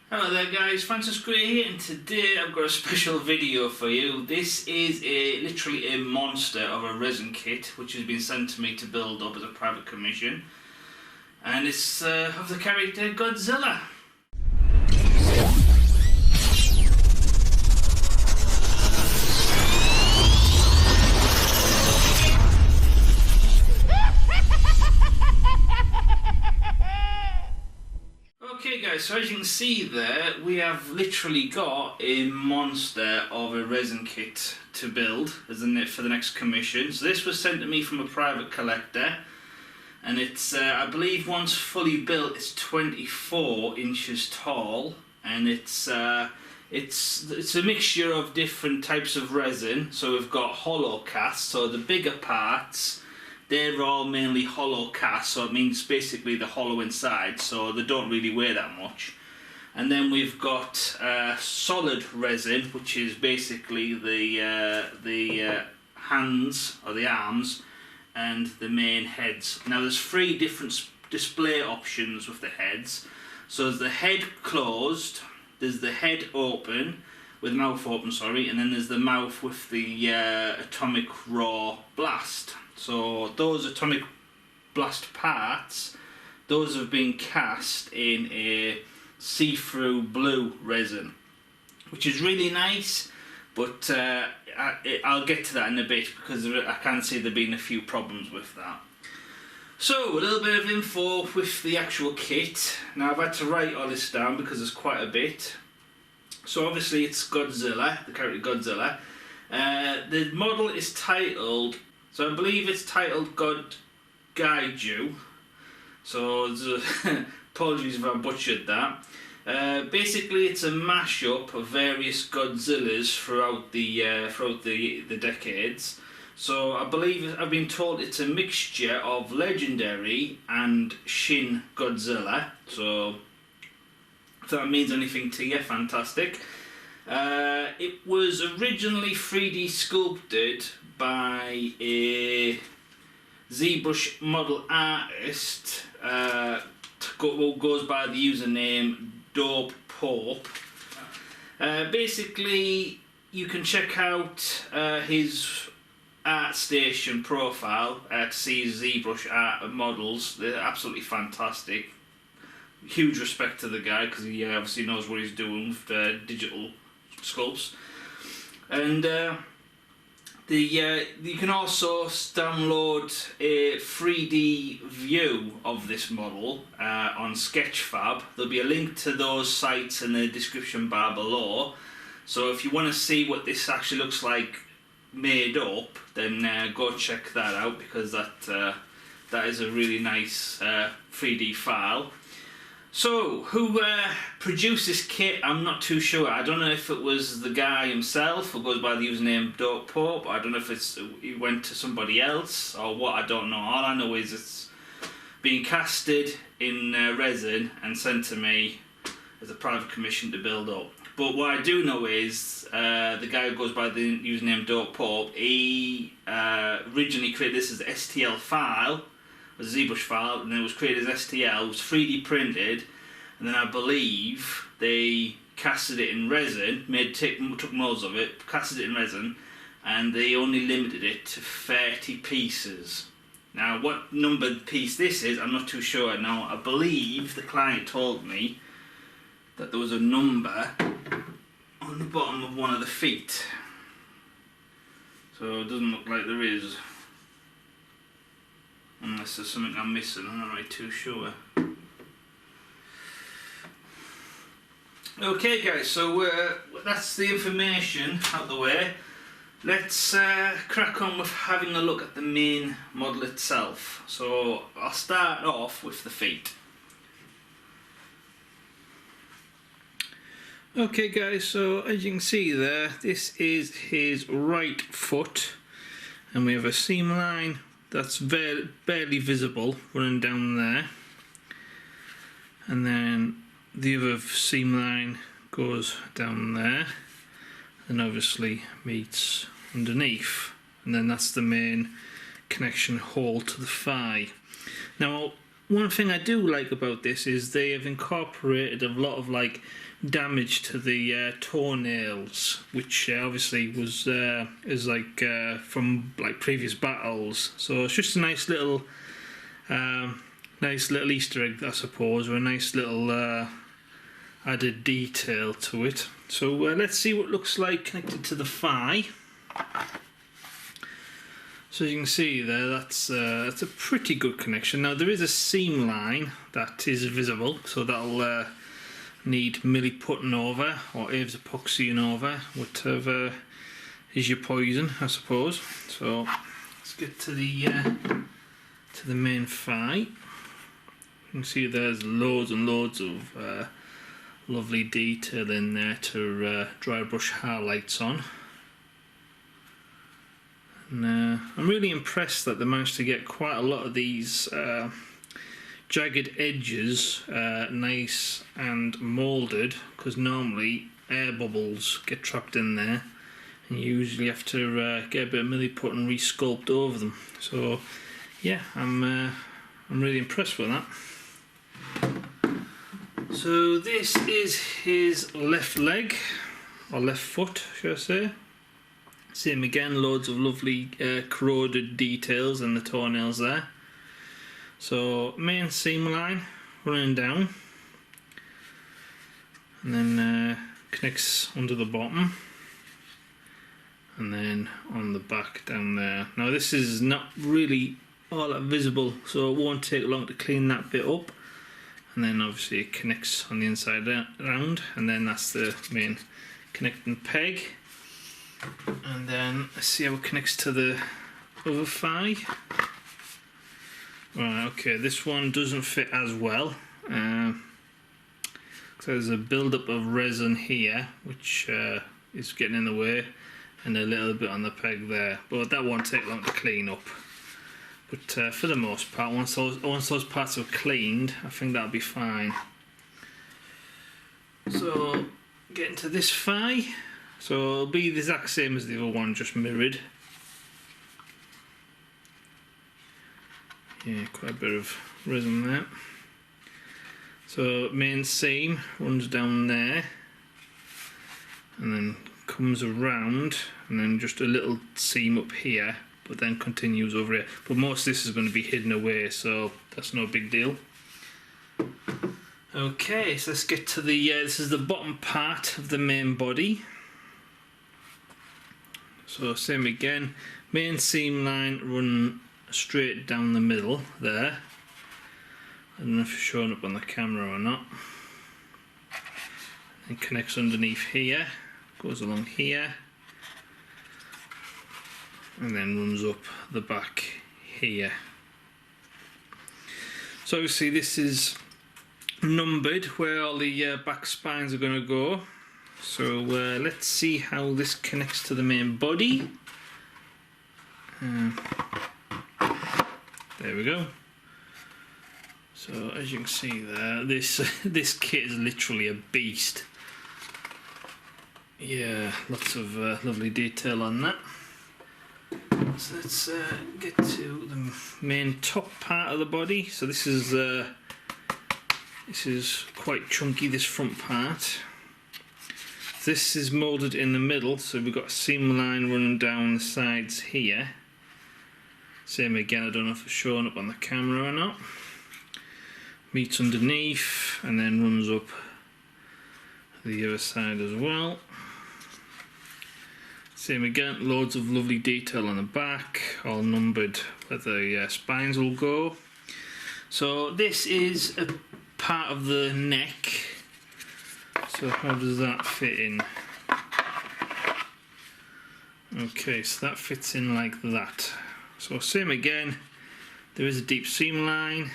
Hello there guys, Francis Gray here, and today I've got a special video for you. This is literally a monster of a resin kit which has been sent to me to build up as a private commission, and it's of the character Godzilla. Okay guys, so as you can see there, we have literally got a monster of a resin kit to build for the next commission. So this was sent to me from a private collector, and it's, I believe once fully built, it's 24 inches tall, and it's a mixture of different types of resin. So we've got hollow cast, so the bigger parts, they're all mainly hollow cast, so it means basically the hollow inside, so they don't really weigh that much. And then we've got solid resin, which is basically the hands or the arms and the main heads. Now there's three different display options with the heads. So there's the head closed, there's the head open, with the mouth open, sorry, and then there's the mouth with the atomic raw blast. So those atomic blast parts, those have been cast in a see-through blue resin, which is really nice, but I'll get to that in a bit because I can see there being a few problems with that. So a little bit of info with the actual kit. Now I've had to write all this down because there's quite a bit. So obviously it's Godzilla, the character Godzilla. The model is titled, so I believe it's titled Godaiju. So apologies if I butchered that. Basically, it's a mashup of various Godzillas throughout the decades. So I believe I've been told it's a mixture of legendary and Shin Godzilla. So if that means anything to you, fantastic. It was originally 3D sculpted by a ZBrush model artist who goes by the username Dope Pope. Basically, you can check out his ArtStation profile to see his ZBrush art models. They're absolutely fantastic. Huge respect to the guy because he obviously knows what he's doing with digital sculpts. And you can also download a 3D view of this model on Sketchfab. There'll be a link to those sites in the description bar below. So if you want to see what this actually looks like made up, then go check that out, because that is a really nice 3D file. So, who produced this kit, I'm not too sure. I don't know if it was the guy himself who goes by the username Dope Pope. I don't know if he went to somebody else or what, I don't know. All I know is it's being casted in resin and sent to me as a private commission to build up. But what I do know is the guy who goes by the username Dope Pope, he originally created this as an STL file, a ZBrush file, and then it was created as STL, it was 3D printed, and then I believe they casted it in resin, took molds of it, casted it in resin, and they only limited it to 30 pieces. Now what numbered piece this is, I'm not too sure. Now I believe the client told me that there was a number on the bottom of one of the feet. So it doesn't look like there is. Unless there's something I'm missing, I'm not really too sure. Okay guys, so that's the information out the way. Let's crack on with having a look at the main model itself. So I'll start off with the feet. Okay guys, so as you can see there, this is his right foot, and we have a seam line that's barely visible running down there, and then the other seam line goes down there and obviously meets underneath, and then that's the main connection hole to the thigh. Now one thing I do like about this is they have incorporated a lot of like damage to the toenails, which obviously was is like from like previous battles. So it's just a nice little Easter egg, I suppose, or a nice little added detail to it. So let's see what it looks like connected to the thigh. So as you can see there, that's a pretty good connection. Now there is a seam line that is visible, so that'll need milli putting over or Aves epoxying over, whatever is your poison, I suppose. So let's get to the main thigh. You can see there's loads and loads of lovely detail in there to dry brush highlights on. And I'm really impressed that they managed to get quite a lot of these jagged edges nice and moulded, because normally air bubbles get trapped in there and you usually have to get a bit of milli put and re-sculpt over them. So yeah, I'm really impressed with that. So this is his left leg, or left foot should I say. Same again, loads of lovely corroded details in the toenails there. So main seam line running down, and then connects under the bottom, and then on the back down there. Now this is not really all that visible, so it won't take long to clean that bit up. And then obviously it connects on the inside around, and then that's the main connecting peg. And then let's see how it connects to the other thigh. Right, okay, this one doesn't fit as well. So there's a build-up of resin here, which is getting in the way, and a little bit on the peg there. But that won't take long to clean up. But for the most part, once those parts are cleaned, I think that'll be fine. So getting to this thigh. So it'll be the exact same as the other one, just mirrored. Yeah, quite a bit of resin there. So main seam runs down there, and then comes around, and then just a little seam up here, but then continues over here. But most of this is going to be hidden away, so that's no big deal. Okay, so let's get to the, this is the bottom part of the main body. So same again, main seam line run straight down the middle there. I don't know if it's showing up on the camera or not. And connects underneath here, goes along here, and then runs up the back here. So obviously this is numbered where all the back spines are going to go. So let's see how this connects to the main body. There we go. So as you can see there, this kit is literally a beast. Yeah, lots of lovely detail on that. So let's get to the main top part of the body. So this is quite chunky, this front part. This is moulded in the middle, so we've got a seam line running down the sides here. Same again, I don't know if it's showing up on the camera or not. Meets underneath and then runs up the other side as well. Same again, loads of lovely detail on the back, all numbered where the spines will go. So this is a part of the neck. So how does that fit in? Okay, so that fits in like that. So same again, there is a deep seam line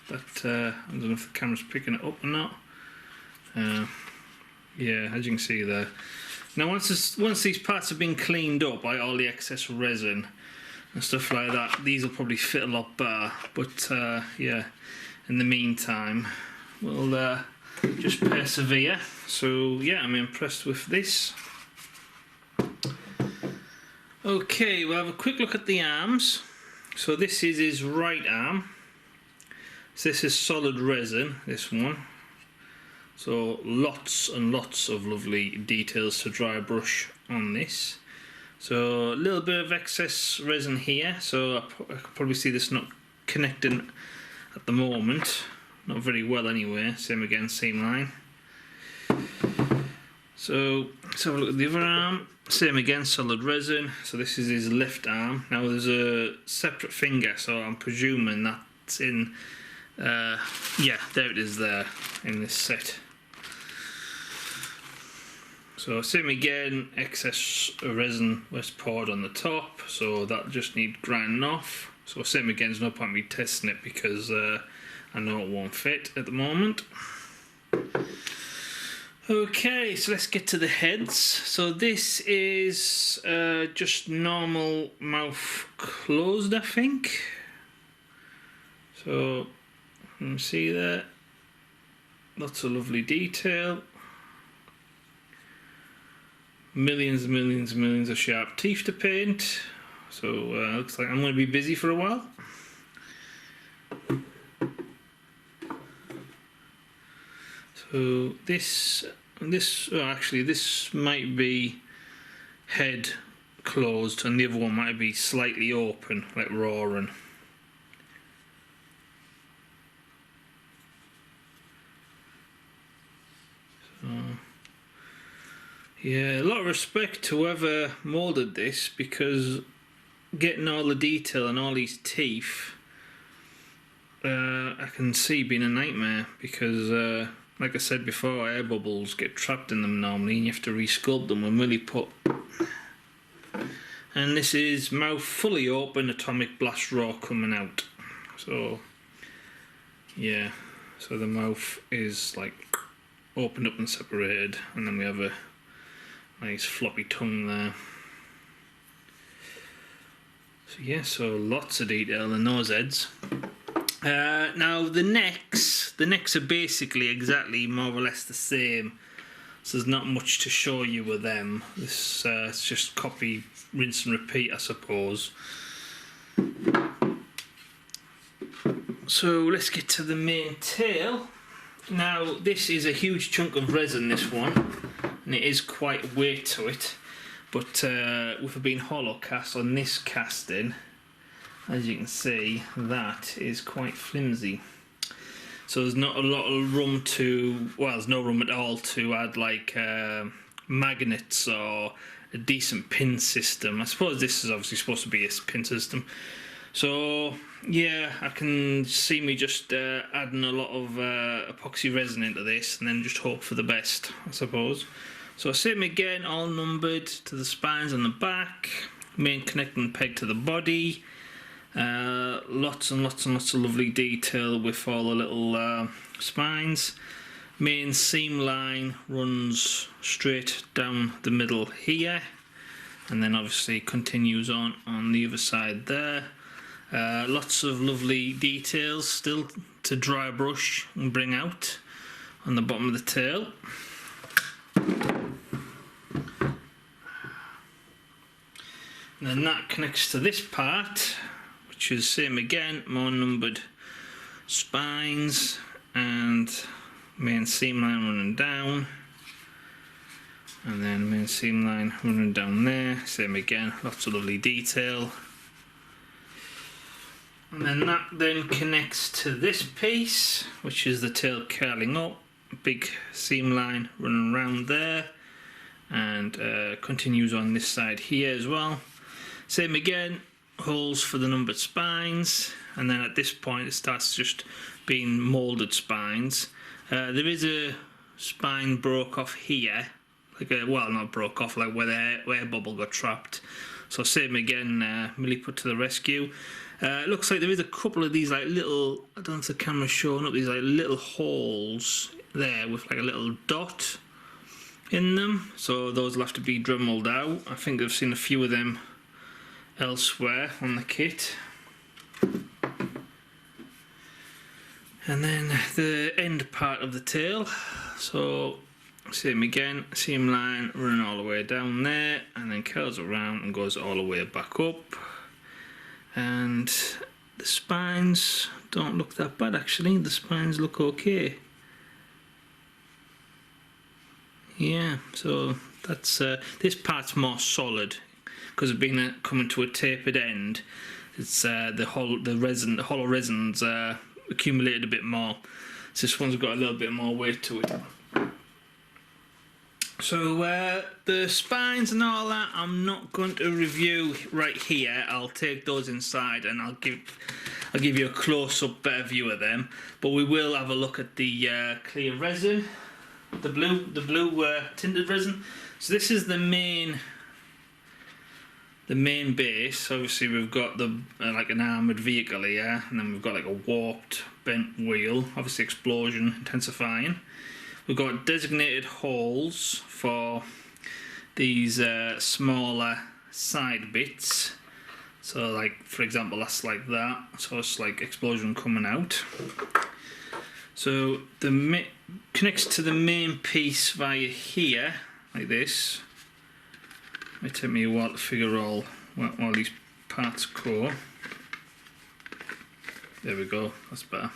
that I don't know if the camera's picking it up or not. Yeah, as you can see there. Now once these parts have been cleaned up by all the excess resin and stuff like that, these will probably fit a lot better. But yeah, in the meantime, we'll just persevere. So yeah, I'm impressed with this. Okay, we'll have a quick look at the arms. So this is his right arm. So this is solid resin, this one. So lots and lots of lovely details to dry brush on this. So a little bit of excess resin here, so I can probably see this not connecting at the moment, not very well anyway. Same again, seam line. So let's have a look at the other arm. Same again, solid resin. So this is his left arm. Now there's a separate finger, so I'm presuming that's in, yeah, there it is there in this set. So same again, excess resin was poured on the top, so that just needs grinding off. So same again, there's no point me testing it because I know it won't fit at the moment. Okay, so let's get to the heads. So this is just normal mouth closed, I think. So you can see there, lots of lovely detail. Millions and millions and millions of sharp teeth to paint. So looks like I'm going to be busy for a while. So this actually this might be head closed and the other one might be slightly open, like roaring. So yeah, a lot of respect to whoever moulded this, because getting all the detail and all these teeth, I can see being a nightmare, because like I said before, air bubbles get trapped in them normally and you have to resculpt them when really put. And this is mouth fully open, atomic blast raw coming out. So yeah, so the mouth is like opened up and separated, and then we have a nice floppy tongue there. So yeah, so lots of detail in those heads. Now the necks are basically exactly more or less the same, so there's not much to show you with them. This it's just copy, rinse and repeat, I suppose. So let's get to the main tail. Now this is a huge chunk of resin, this one, and it is quite weight to it, but with it being hollow cast on this casting, as you can see, that is quite flimsy. So there's not a lot of room to, well, there's no room at all to add like magnets or a decent pin system. I suppose this is obviously supposed to be a pin system. So yeah, I can see me just adding a lot of epoxy resin into this and then just hope for the best, I suppose. So same again, all numbered to the spines on the back, main connecting peg to the body. Lots and lots and lots of lovely detail with all the little spines. Main seam line runs straight down the middle here, and then obviously continues on the other side there. Lots of lovely details still to dry brush and bring out on the bottom of the tail. And then that connects to this part, which is same again, more numbered spines and main seam line running down, and then main seam line running down there, same again, lots of lovely detail. And then that then connects to this piece, which is the tail curling up, big seam line running around there, and continues on this side here as well. Same again, holes for the numbered spines, and then at this point it starts just being moulded spines. There is a spine broke off here, like a, well, not broke off, like where the air bubble got trapped. So same again, Millie put to the rescue. Looks like there is a couple of these like little, I don't know if the camera's showing up, these like little holes there with like a little dot in them. So those will have to be Dremelled out. I think I've seen a few of them elsewhere on the kit. And then the end part of the tail, so same again, seam line running all the way down there, and then curls around and goes all the way back up. And the spines don't look that bad actually, the spines look okay. yeah, so that's this part's more solid because it's been coming to a tapered end. It's the hollow resin's accumulated a bit more. So this one's got a little bit more weight to it. So the spines and all that I'm not going to review right here. I'll take those inside and I'll give you a close-up better view of them. But we will have a look at the clear resin, the blue tinted resin. So this is the main base. Obviously we've got the like an armoured vehicle here, and then we've got like a warped bent wheel, obviously explosion intensifying. We've got designated holes for these smaller side bits. So like, for example, that's like that. So it's like explosion coming out. So the connects to the main piece via here, like this. It may take me a while to figure all while these parts go. There we go, that's better.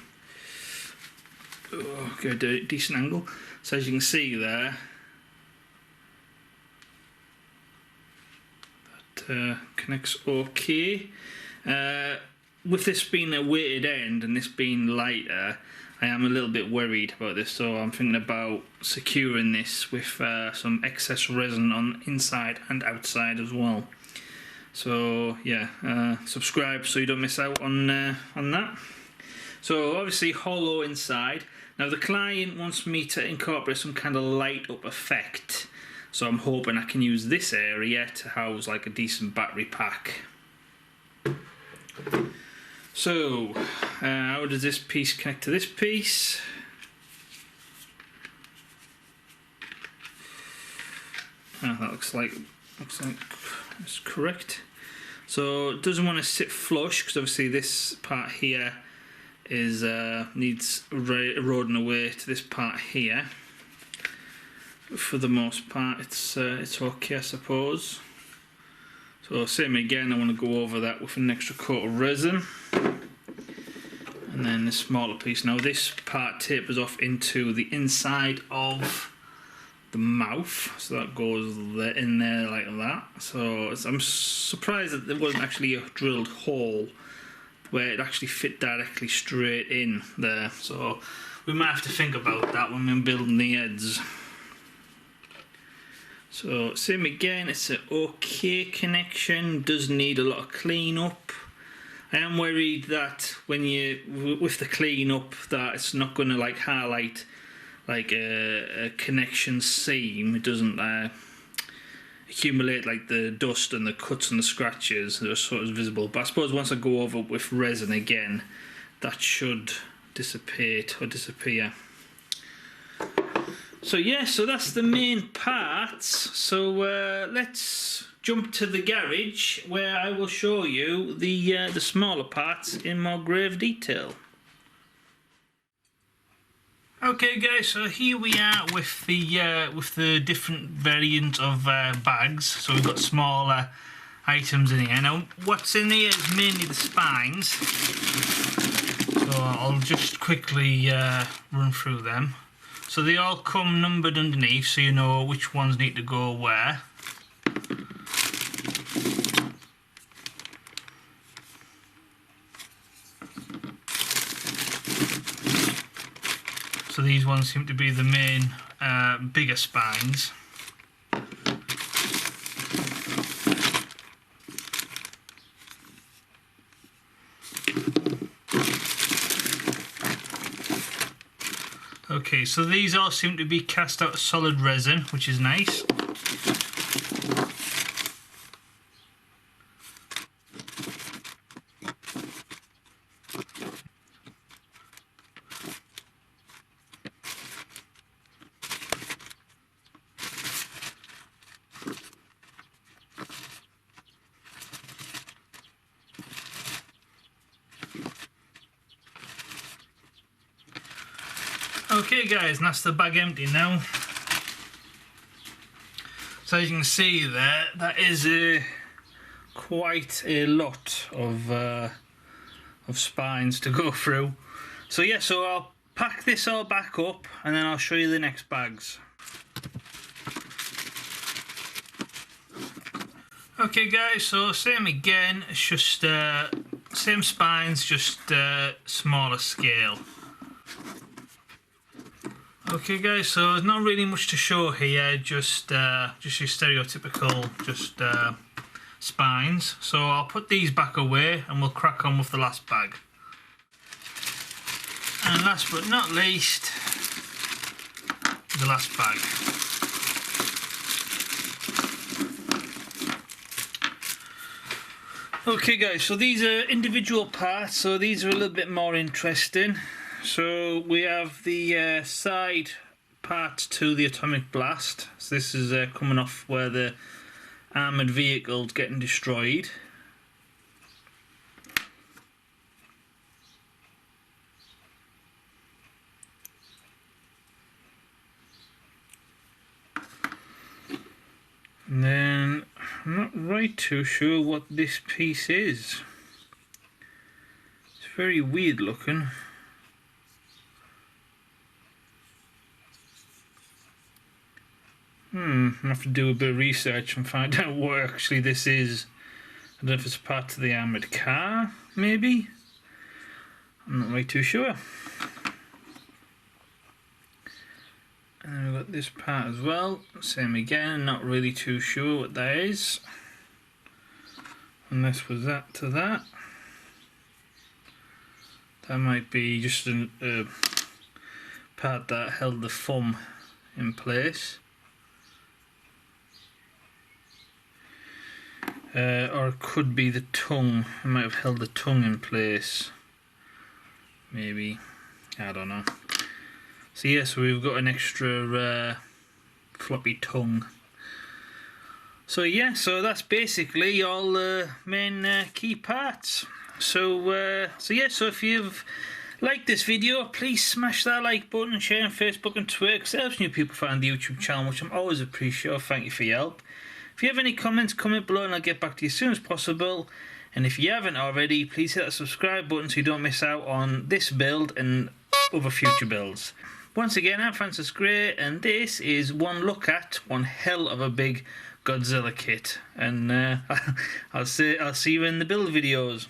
Oh, get a decent angle. So as you can see there, that connects okay. With this being a weighted end and this being lighter, I am a little bit worried about this, so I'm thinking about securing this with some excess resin on inside and outside as well. So yeah, subscribe so you don't miss out on that. So obviously hollow inside. Now the client wants me to incorporate some kind of light up effect, so I'm hoping I can use this area to house like a decent battery pack. So how does this piece connect to this piece? That looks like it's correct. So it doesn't want to sit flush because obviously this part here is needs eroding away to this part here. But for the most part, it's okay, I suppose. So same again, I want to go over that with an extra coat of resin, and then the smaller piece. Now this part tapers off into the inside of the mouth, so that goes in there like that. So I'm surprised that there wasn't actually a drilled hole where it actually fit directly straight in there. So we might have to think about that when we're building the heads. So same again, it's an okay connection, does need a lot of clean up. I am worried that when with the clean up that it's not going to like highlight like a connection seam. It doesn't accumulate like the dust and the cuts and the scratches that are sort of visible. But I suppose once I go over with resin again, that should dissipate or disappear. So yeah, so that's the main parts. So let's jump to the garage where I will show you the smaller parts in more grave detail. Okay guys, so here we are with the different variants of bags. So we've got smaller items in here. Now what's in here is mainly the spines. So I'll just quickly run through them. So they all come numbered underneath, so you know which ones need to go where. So these ones seem to be the main bigger spines. Okay, so these all seem to be cast out of solid resin, which is nice. Okay guys, and that's the bag empty now. So as you can see there, that is quite a lot of spines to go through. So yeah, so I'll pack this all back up and then I'll show you the next bags. Okay guys, so same again, it's just same spines, just smaller scale. Okay guys, so there's not really much to show here, just your stereotypical spines. So I'll put these back away and we'll crack on with the last bag. And last but not least, the last bag. Okay guys, so these are individual parts, so these are a little bit more interesting. So we have the side part to the atomic blast. So this is coming off where the armoured vehicle's getting destroyed. And then I'm not right too sure what this piece is. It's very weird looking. I'll have to do a bit of research and find out what actually this is. I don't know if it's part of the armoured car, maybe? I'm not really too sure. And then we've got this part as well, same again, not really too sure what that is. And this was that to that. That might be just a part that held the thumb in place. Or it could be the tongue. It might have held the tongue in place. Maybe. I don't know. So yeah, so we've got an extra floppy tongue. So yeah, so that's basically all the main key parts. So yeah, so if you've liked this video, please smash that like button and share on Facebook and Twitter, because it helps new people find the YouTube channel, which I'm always appreciative. Thank you for your help. If you have any comments, comment below and I'll get back to you as soon as possible. And if you haven't already, please hit that subscribe button so you don't miss out on this build and other future builds. Once again, I'm Francis Gray, and this is one look at one hell of a big Godzilla kit. And I'll see you in the build videos.